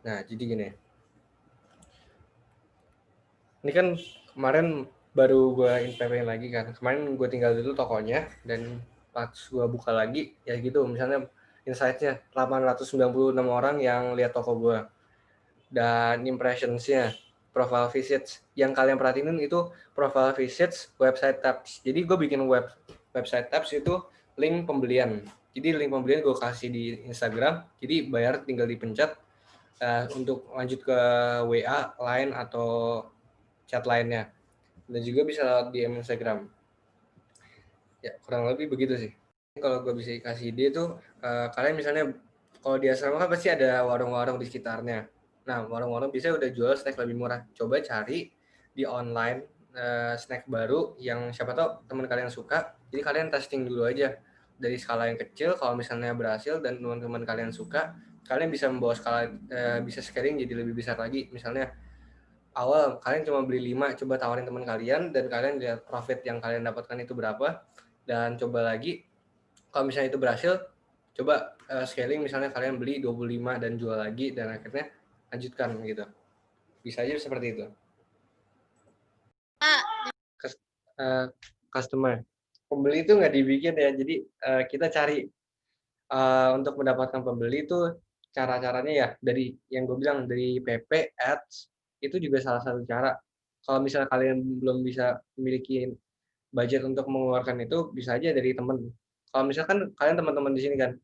Nah, jadi gini. Ini kan kemarin baru gue inspekin lagi kan. Kemarin gue tinggal dulu tokonya, dan pas gue buka lagi, ya gitu, misalnya insight-nya 896 orang yang lihat toko gue. Dan impressions-nya, profile visits. Yang kalian perhatiin itu profile visits, website tabs. Jadi gue bikin website tabs itu link pembelian. Jadi link pembelian gue kasih di Instagram, jadi bayar tinggal dipencet untuk lanjut ke WA, Line, atau chat lainnya. Dan juga bisa lewat DM Instagram. Ya, kurang lebih begitu sih. Kalau gue bisa kasih ide tuh, kalian misalnya kalau di asrama kan pasti ada warung-warung di sekitarnya. Nah, warung-warung bisa udah jual snack lebih murah. Coba cari di online snack baru yang siapa tahu teman kalian suka. Jadi kalian testing dulu aja dari skala yang kecil. Kalau misalnya berhasil dan teman-teman kalian suka, kalian bisa membawa skala, bisa scaling jadi lebih besar lagi. Misalnya awal kalian cuma beli 5, coba tawarin teman kalian dan kalian lihat profit yang kalian dapatkan itu berapa, dan coba lagi. Kalau misalnya itu berhasil, coba scaling, misalnya kalian beli 25 dan jual lagi, dan akhirnya lanjutkan gitu. Bisa aja seperti itu. Customer, pembeli itu nggak dibikin ya, jadi kita cari untuk mendapatkan pembeli itu cara-caranya ya dari yang gue bilang, dari PP, ads, itu juga salah satu cara. Kalau misalnya kalian belum bisa memiliki budget untuk mengeluarkan itu, bisa aja dari temen. Kalau misalkan kalian teman-teman di sini kan,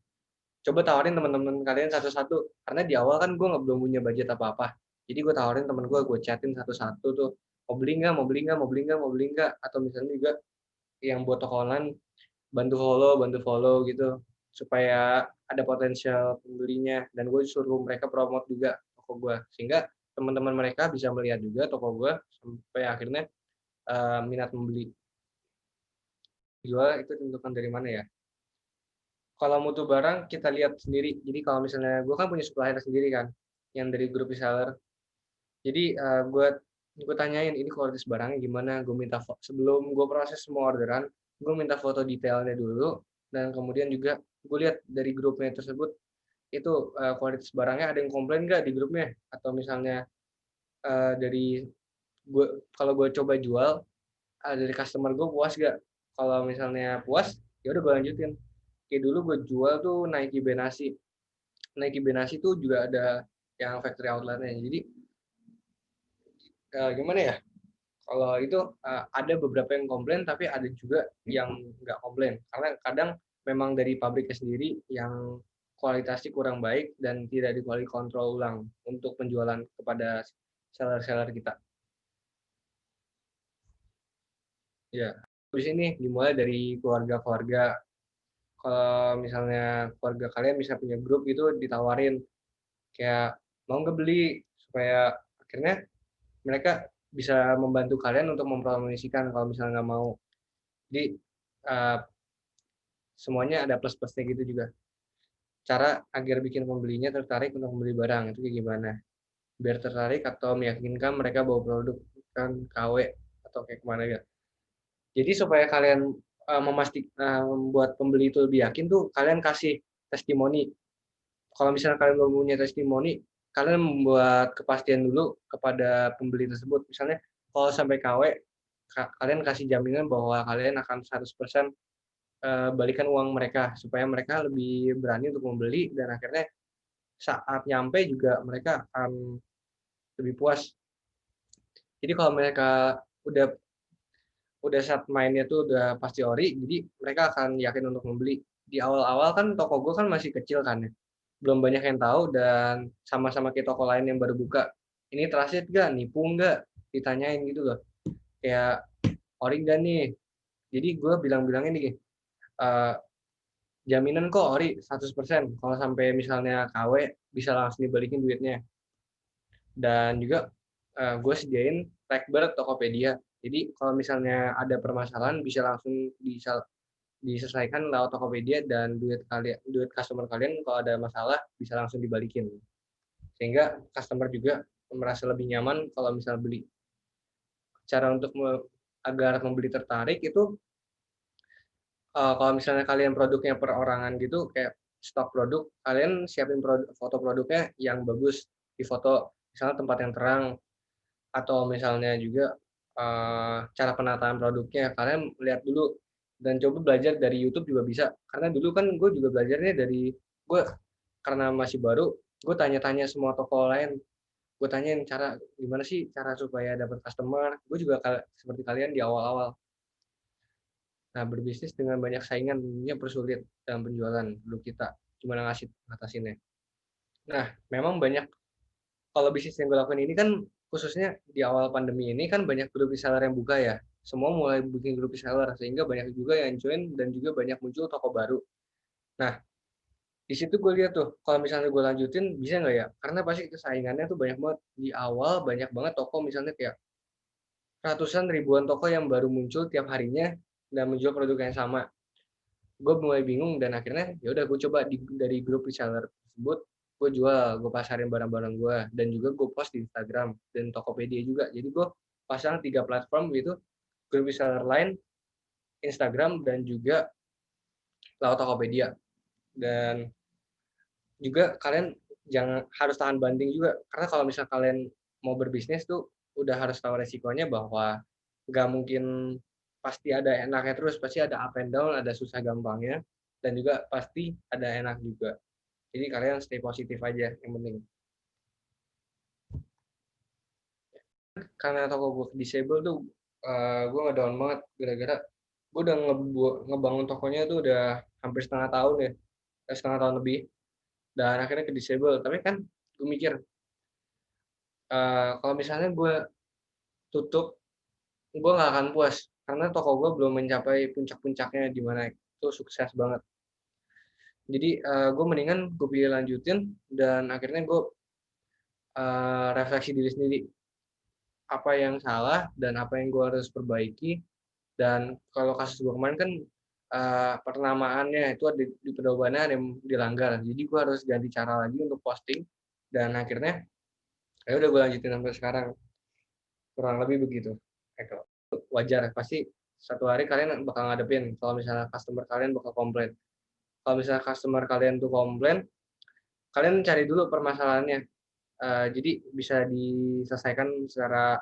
coba tawarin teman-teman kalian satu-satu, karena di awal kan gue belum punya budget apa-apa. Jadi gue tawarin temen gue chatin satu-satu tuh, mau beli nggak, mau beli nggak, mau beli nggak, mau beli nggak. Atau misalnya juga yang buat toko online, bantu follow gitu, supaya ada potensial pembelinya, dan gue suruh mereka promote juga toko gue, sehingga teman-teman mereka bisa melihat juga toko gue, sampai akhirnya minat membeli. Jual itu tentukan dari mana ya? Kalau mutu barang kita lihat sendiri. Jadi kalau misalnya gue kan punya supplier sendiri kan, yang dari grup reseller. Jadi gue tanyain ini kualitas barangnya gimana. Gue minta sebelum gue proses semua orderan, gue minta foto detailnya dulu, dan kemudian juga gue lihat dari grupnya tersebut itu kualitas barangnya ada yang komplain nggak di grupnya, atau misalnya dari gue, kalau gue coba jual, dari customer gue puas gak. Kalau misalnya puas, ya udah gue lanjutin. Kayak dulu gue jual tuh Nike Benasi. Nike Benasi tuh juga ada yang factory outletnya. Jadi gimana ya? Kalau itu ada beberapa yang komplain, tapi ada juga yang nggak komplain. Karena kadang memang dari pabriknya sendiri yang kualitasnya kurang baik dan tidak di quality control ulang untuk penjualan kepada seller-seller kita. Ya, di sini dimulai dari keluarga-keluarga. Kalau misalnya keluarga kalian bisa punya grup gitu, ditawarin kayak mau nggak beli, supaya akhirnya mereka bisa membantu kalian untuk mempromosikan kalau misalnya nggak mau. Jadi uh, semuanya ada plus plusnya gitu juga. Cara agar bikin pembelinya tertarik untuk membeli barang itu kayak gimana? Biar tertarik atau meyakinkan mereka bawa produk kan KW atau kayak kemana ya. Jadi supaya kalian membuat pembeli itu lebih yakin tuh, kalian kasih testimoni. Kalau misalnya kalian belum punya testimoni, kalian membuat kepastian dulu kepada pembeli tersebut. Misalnya kalau sampai KW, kalian kasih jaminan bahwa kalian akan 100% balikan uang mereka, supaya mereka lebih berani untuk membeli, dan akhirnya saat nyampe juga mereka akan lebih puas. Jadi kalau mereka udah saat mainnya tuh udah pasti ori, jadi mereka akan yakin untuk membeli. Di awal-awal kan toko gue kan masih kecil kan ya, belum banyak yang tahu, dan sama-sama kayak toko lain yang baru buka. Ini trusted gak? Nipu nggak? ditanyain gitu loh, kayak ori nggak nih. Jadi gue bilang-bilangin nih, jaminan kok ori 100%, kalau sampai misalnya KW bisa langsung dibalikin duitnya. Dan juga gue sediain Blackbird Tokopedia. Jadi kalau misalnya ada permasalahan bisa langsung diselesaikan lewat Tokopedia, dan duit customer kalian kalau ada masalah bisa langsung dibalikin. Sehingga customer juga merasa lebih nyaman kalau misal beli. Cara untuk agar membeli tertarik itu, kalau misalnya kalian produknya perorangan gitu, kayak stok produk, kalian siapin foto produknya yang bagus, di foto misalnya tempat yang terang, atau misalnya juga cara penataan produknya kalian lihat dulu, dan coba belajar dari YouTube juga bisa. Karena dulu kan gue juga belajarnya dari gue, karena masih baru, gue tanya-tanya semua toko lain, gue tanyain gimana sih cara supaya dapat customer. Gue juga seperti kalian di awal-awal. Nah, berbisnis dengan banyak saingan tentunya persulit dalam penjualan produk kita. Gimana ngatasinnya? Nah, memang banyak, kalau bisnis yang gue lakukan ini kan khususnya di awal pandemi ini kan banyak grup reseller yang buka ya. Semua mulai bikin grup reseller, sehingga banyak juga yang join dan juga banyak muncul toko baru. Nah, di situ gue lihat tuh, kalau misalnya gue lanjutin bisa nggak ya? Karena pasti saingannya tuh banyak banget. Di awal banyak banget toko, misalnya kayak ratusan ribuan toko yang baru muncul tiap harinya dan menjual produk yang sama. Gue mulai bingung, dan akhirnya ya udah gue coba dari grup reseller tersebut, gue jual, gue pasarin barang-barang gue, dan juga gue post di Instagram dan Tokopedia juga. Jadi gue pasang 3 platform gitu, grup reseller lain, Instagram, dan juga lewat Tokopedia. Dan juga kalian jangan harus tahan banting juga, karena kalau misal kalian mau berbisnis tuh udah harus tahu resikonya, bahwa nggak mungkin pasti ada enaknya terus, pasti ada up and down, ada susah gampangnya, dan juga pasti ada enak juga. Jadi kalian stay positif aja yang penting. Karena toko gue disable tuh, gue ngedown banget gara-gara gue udah ngebangun tokonya tuh udah hampir setengah tahun ya, setengah tahun lebih, dan akhirnya ke disable. Tapi kan gue mikir, kalau misalnya gue tutup, gue nggak akan puas, karena toko gue belum mencapai puncak-puncaknya di mana itu sukses banget. Jadi gue mendingan gue pilih lanjutin, dan akhirnya gue refleksi diri sendiri, apa yang salah dan apa yang gue harus perbaiki. Dan kalau kasus gue kemarin kan penamaannya itu di pedomannya ada yang dilanggar, jadi gue harus ganti cara lagi untuk posting, dan akhirnya ya udah gue lanjutin sampai sekarang, kurang lebih begitu. Eko, wajar pasti satu hari kalian bakal ngadepin kalau misalnya customer kalian bakal komplain. Kalau misalnya customer kalian tuh komplain, kalian cari dulu permasalahannya. Jadi bisa diselesaikan secara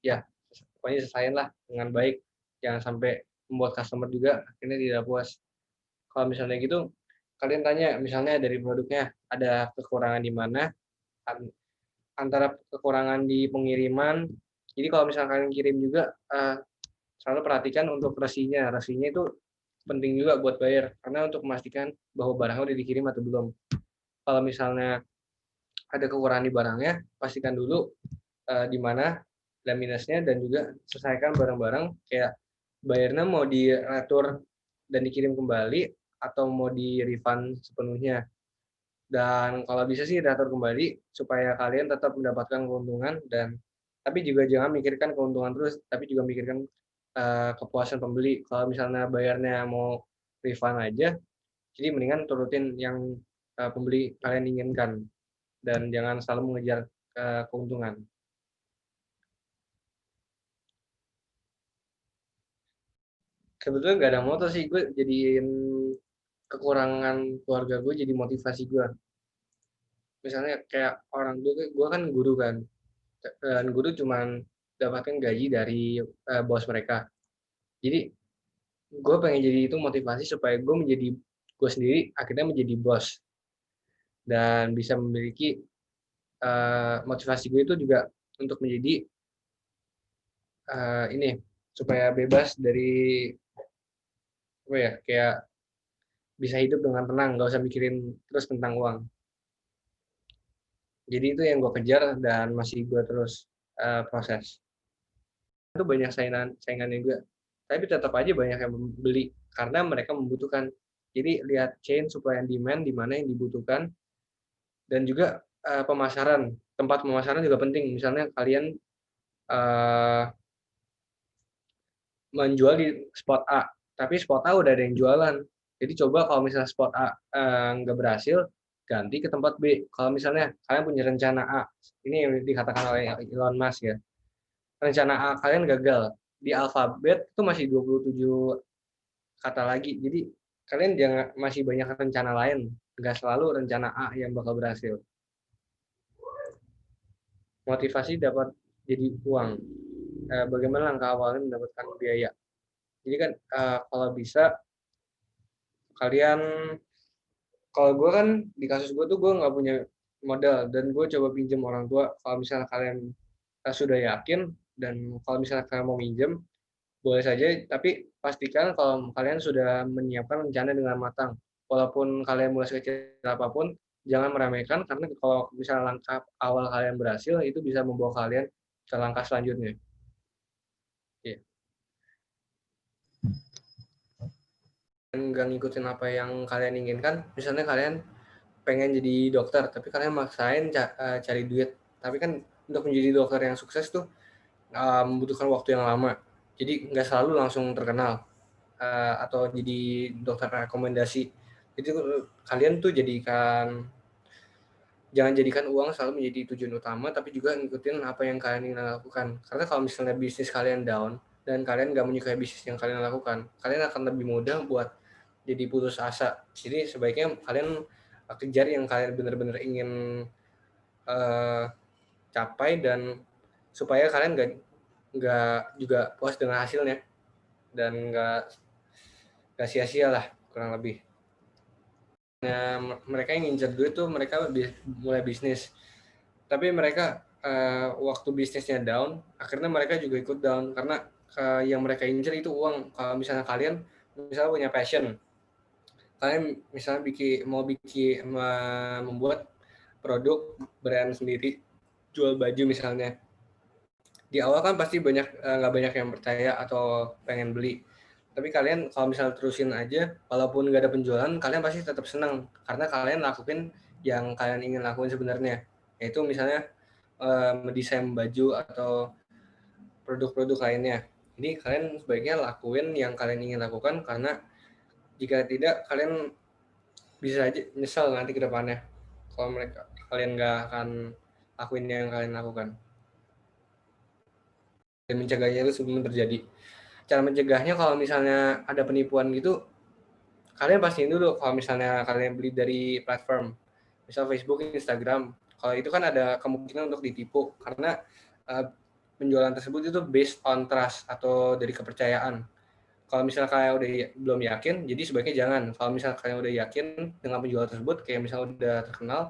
ya, pokoknya selesaiin lah dengan baik, jangan sampai membuat customer juga akhirnya tidak puas. Kalau misalnya gitu, kalian tanya misalnya dari produknya ada kekurangan di mana, antara kekurangan di pengiriman. Jadi kalau misalnya kalian kirim juga, selalu perhatikan untuk resinya. Resinya itu penting juga buat bayar, karena untuk memastikan bahwa barangnya udah dikirim atau belum. Kalau misalnya ada kekurangan di barangnya, pastikan dulu di mana dan minusnya, dan juga selesaikan barang-barang, kayak bayarnya mau diretur dan dikirim kembali atau mau di refund sepenuhnya. Dan kalau bisa sih retur kembali supaya kalian tetap mendapatkan keuntungan, dan tapi juga jangan mikirkan keuntungan terus, tapi juga mikirkan kepuasan pembeli. Kalau misalnya bayarnya mau refund aja, jadi mendingan turutin yang pembeli kalian inginkan, dan jangan selalu mengejar keuntungan. Sebetulnya nggak ada moto sih, gue jadiin kekurangan keluarga gue jadi motivasi gue. Misalnya kayak orang gue kan guru kan, dan guru cuman dapatkan gaji dari bos mereka. Jadi gue pengen jadi itu motivasi supaya gue menjadi gue sendiri, akhirnya menjadi bos, dan bisa memiliki motivasi gue itu juga untuk menjadi ini, supaya bebas dari apa ya, kayak bisa hidup dengan tenang, nggak usah mikirin terus tentang uang. Jadi itu yang gue kejar dan masih gue terus proses. Itu banyak saingannya juga. Tapi tetap aja banyak yang beli karena mereka membutuhkan. Jadi lihat chain supply and demand di mana yang dibutuhkan dan juga pemasaran. Tempat pemasaran juga penting. Misalnya kalian menjual di spot A, tapi spot A udah ada yang jualan. Jadi coba kalau misalnya spot A nggak berhasil, ganti ke tempat B. Kalau misalnya kalian punya rencana A, ini yang dikatakan oleh Elon Musk ya, rencana A kalian gagal, di alfabet itu masih 27 kata lagi. Jadi kalian jangan masih banyak rencana lain, nggak selalu rencana A yang bakal berhasil. Motivasi dapat jadi uang. Bagaimana langkah awalnya mendapatkan biaya? Jadi kan kalau bisa kalian, kalau gue kan di kasus gue tuh gue nggak punya modal dan gue coba pinjam orang tua. Kalau misalnya kalian sudah yakin dan kalau misalnya kalian mau minjem boleh saja, tapi pastikan kalau kalian sudah menyiapkan rencana dengan matang. Walaupun kalian mulai sekecil apapun, jangan meremehkan karena kalau misalnya langkah awal kalian berhasil itu bisa membawa kalian ke langkah selanjutnya. Yeah. Nggak ngikutin apa yang kalian inginkan, misalnya kalian pengen jadi dokter tapi kalian maksain cari duit, tapi kan untuk menjadi dokter yang sukses tuh membutuhkan waktu yang lama, jadi nggak selalu langsung terkenal atau jadi dokter rekomendasi. Jadi kalian tuh jangan jadikan uang selalu menjadi tujuan utama, tapi juga ngikutin apa yang kalian ingin lakukan. Karena kalau misalnya bisnis kalian down dan kalian nggak menyukai bisnis yang kalian lakukan, kalian akan lebih mudah buat jadi putus asa. Jadi sebaiknya kalian kejar yang kalian benar-benar ingin uh, capai, dan supaya kalian nggak juga puas dengan hasilnya dan nggak sia-sia lah kurang lebih. Nah, mereka yang ngincer duit tuh mereka mulai bisnis, tapi mereka waktu bisnisnya down, akhirnya mereka juga ikut down karena yang mereka incer itu uang. Kalau misalnya kalian misalnya punya passion, kalian misalnya membuat produk brand sendiri, jual baju misalnya, di awal kan pasti nggak banyak yang percaya atau pengen beli, tapi kalian kalau misalnya terusin aja walaupun nggak ada penjualan, kalian pasti tetap senang karena kalian lakuin yang kalian ingin lakuin sebenarnya, yaitu misalnya mendesain baju atau produk-produk lainnya. Jadi kalian sebaiknya lakuin yang kalian ingin lakukan, karena jika tidak kalian bisa aja nyesal nanti ke depannya kalau kalian nggak akan lakuin yang kalian lakukan. Dan mencegahnya itu sebelum terjadi. Cara mencegahnya, kalau misalnya ada penipuan gitu, kalian pastiin dulu kalau misalnya kalian beli dari platform, misal Facebook, Instagram, kalau itu kan ada kemungkinan untuk ditipu karena penjualan tersebut itu based on trust atau dari kepercayaan. Kalau misalnya kalian udah belum yakin, jadi sebaiknya jangan. Kalau misalnya kalian udah yakin dengan penjualan tersebut, kayak misalnya udah terkenal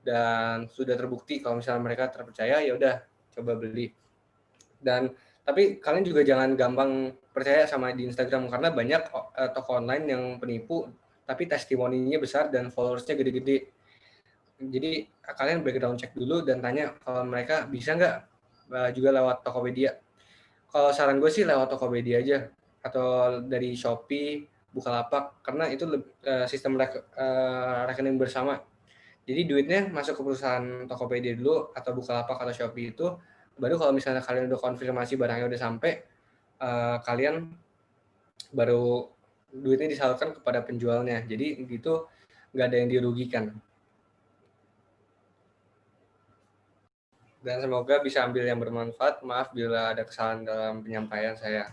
dan sudah terbukti kalau misalnya mereka terpercaya, ya udah coba beli. Dan tapi kalian juga jangan gampang percaya sama di Instagram karena banyak toko online yang penipu tapi testimoninya besar dan followersnya gede-gede. Jadi kalian background check dulu dan tanya kalau mereka bisa nggak juga lewat Tokopedia. Kalau saran gue sih lewat Tokopedia aja atau dari Shopee, Bukalapak, karena itu sistem rekening bersama. Jadi duitnya masuk ke perusahaan Tokopedia dulu atau Bukalapak atau Shopee itu, baru kalau misalnya kalian udah konfirmasi barangnya udah sampai, kalian baru duitnya disalurkan kepada penjualnya. Jadi gitu nggak ada yang dirugikan. Dan semoga bisa ambil yang bermanfaat. Maaf bila ada kesalahan dalam penyampaian saya.